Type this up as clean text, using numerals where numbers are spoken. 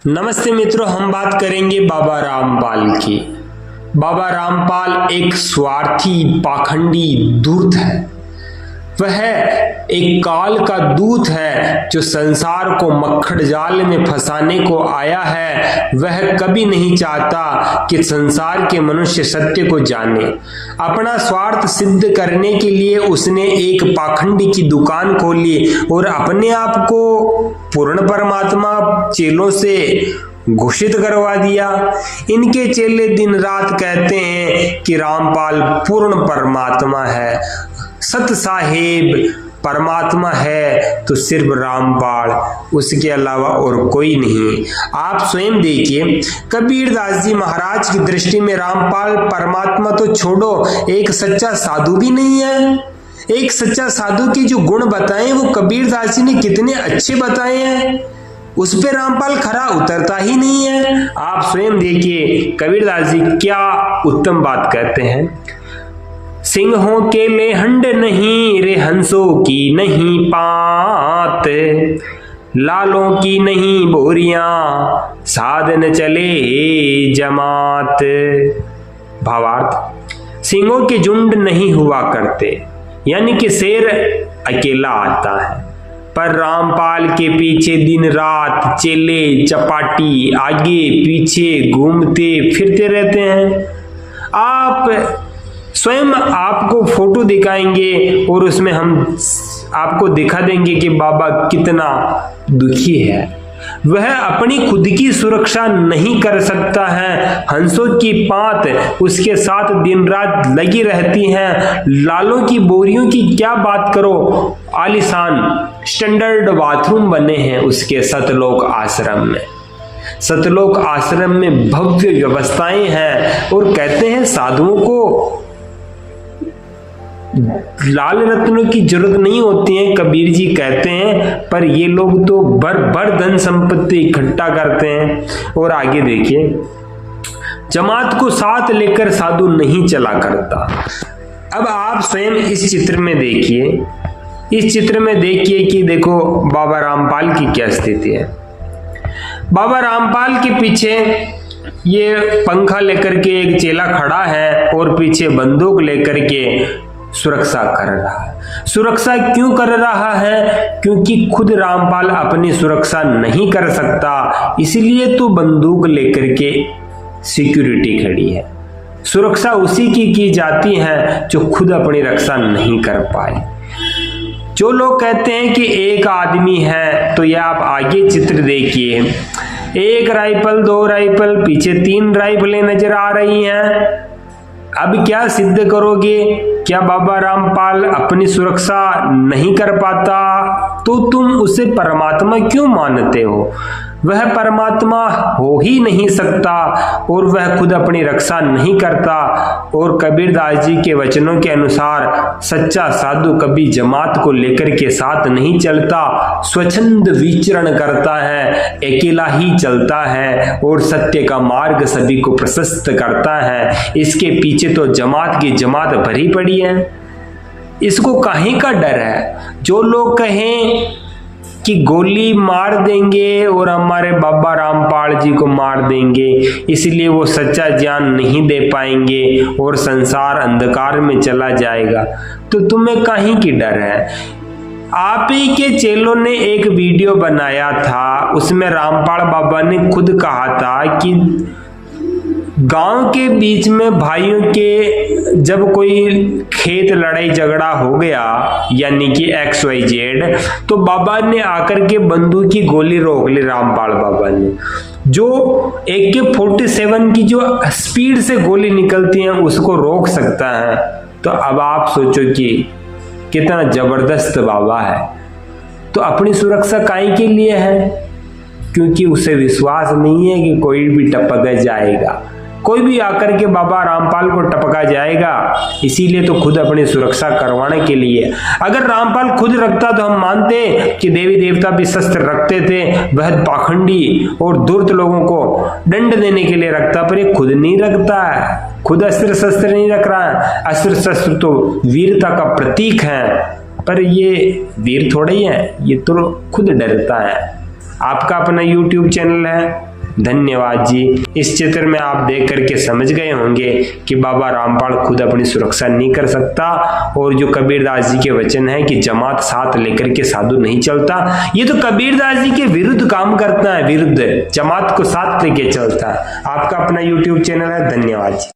नमस्ते मित्रों, हम बात करेंगे बाबा रामपाल की। बाबा रामपाल एक स्वार्थी, पाखंडी दूत है। वह एक काल का दूत है जो संसार को मक्खड़ जाल में फंसाने को आया है। वह कभी नहीं चाहता कि संसार के मनुष्य सत्य को जाने। अपना स्वार्थ सिद्ध करने के लिए उसने एक पाखंडी की दुकान खोली और अपने आप को पूर्ण परमात्मा चेलों से घोषित करवा दिया। इनके चेले दिन रात कहते हैं कि रामपाल पूर्ण परमात्मा है, सत साहेब परमात्मा है तो सिर्फ रामपाल, उसके अलावा और कोई नहीं। आप स्वयं देखिए, कबीरदास जी महाराज की दृष्टि में रामपाल परमात्मा तो छोड़ो, एक सच्चा साधु भी नहीं है। एक सच्चा साधु के जो गुण बताए वो कबीरदास जी ने कितने अच्छे बताए हैं, उस पे रामपाल खरा उतरता ही नहीं है। आप स्वयं देखिए कबीरदास जी क्या उत्तम बात कहते हैं। सिंहों के ले हंड नहीं रे, हंसों की नहीं पात, लालों की नहीं बोरियां, साधन चले जमात। भावार्थ, सिंहों के झुंड नहीं हुआ करते, यानी कि शेर अकेला आता है, पर रामपाल के पीछे दिन रात चेले चपाटी आगे पीछे घूमते फिरते रहते हैं। आप स्वयं आपको फोटो दिखाएंगे और उसमें हम आपको दिखा देंगे कि बाबा कितना दुखी है। वह अपनी खुद की सुरक्षा नहीं कर सकता है। हंसों की पात उसके साथ दिन रात लगी रहती हैं। लालों की बोरियों की क्या बात करो, आलीशान स्टैंडर्ड बाथरूम बने हैं उसके सतलोक आश्रम में। सतलोक आश्रम में भव्य व्यवस्थाएं हैं और कहते हैं साधुओं को लाल रत्नों की जरूरत नहीं होती है, कबीर जी कहते हैं, पर ये लोग तो भर धन संपत्ति इकट्ठा करते हैं। और आगे देखिए, जमात को साथ लेकर साधु नहीं चला करता। अब आप स्वयं इस चित्र में देखिए, इस चित्र में देखिए कि देखो बाबा रामपाल की क्या स्थिति है। बाबा रामपाल के पीछे ये पंखा लेकर के एक चेला खड़ा है और पीछे बंदूक लेकर के सुरक्षा कर रहा है। सुरक्षा क्यों कर रहा है? क्योंकि खुद रामपाल अपनी सुरक्षा नहीं कर सकता, इसलिए तो बंदूक लेकर के सिक्योरिटी खड़ी है। सुरक्षा उसी की जाती है जो खुद अपनी रक्षा नहीं कर पाए। जो लोग कहते हैं कि एक आदमी है, तो यह आप आगे चित्र देखिए, एक राइफल, दो राइफल, पीछे 3 राइफलें नजर आ रही हैं। अब क्या सिद्ध करोगे? क्या बाबा रामपाल अपनी सुरक्षा नहीं कर पाता? तो तुम उसे परमात्मा क्यों मानते हो? वह परमात्मा हो ही नहीं सकता और वह खुद अपनी रक्षा नहीं करता। और कबीरदास जी के वचनों के अनुसार सच्चा साधु कभी जमात को लेकर के साथ नहीं चलता, स्वच्छंद विचरण करता है, अकेला ही चलता है और सत्य का मार्ग सभी को प्रशस्त करता है। इसके पीछे तो जमात की जमात भरी पड़ी है। इसको काहे का डर है? जो लोग कहें कि गोली मार देंगे और हमारे बाबा रामपाल जी को मार देंगे, इसलिए वो सच्चा ज्ञान नहीं दे पाएंगे और संसार अंधकार में चला जाएगा, तो तुम्हें कहीं की डर है? आप ही के चेलों ने एक वीडियो बनाया था, उसमें रामपाल बाबा ने खुद कहा था कि गांव के बीच में भाइयों के जब कोई खेत लड़ाई झगड़ा हो गया, यानी कि XYZ, तो बाबा ने आकर के बंदूक की गोली रोक ली। रामपाल बाबा ने जो AK-47 की जो स्पीड से गोली निकलती है उसको रोक सकता है। तो अब आप सोचो कि कितना जबरदस्त बाबा है। तो अपनी सुरक्षा काहे के लिए है? क्योंकि उसे विश्वास नहीं है कि कोई भी टपक जाएगा, कोई भी आकर के बाबा रामपाल को टपका जाएगा, इसीलिए तो खुद अपनी सुरक्षा करवाने के लिए। अगर रामपाल खुद रखता तो हम मानते कि देवी देवता भी शस्त्र रखते थे, वह पाखंडी और दुर्त लोगों को दंड देने के लिए रखता, पर ये खुद नहीं रखता है, खुद अस्त्र शस्त्र नहीं रख रहा है। अस्त्र शस्त्र तो वीरता का प्रतीक है, पर ये वीर थोड़े ही है, ये तो खुद डरता है। आपका अपना YouTube चैनल है, धन्यवाद जी। इस चित्र में आप देख करके समझ गए होंगे कि बाबा रामपाल खुद अपनी सुरक्षा नहीं कर सकता, और जो कबीरदास जी के वचन है कि जमात साथ लेकर के साधु नहीं चलता, ये तो कबीरदास जी के विरुद्ध काम करता है, विरुद्ध, जमात को साथ लेके चलता है। आपका अपना YouTube चैनल है। धन्यवाद जी।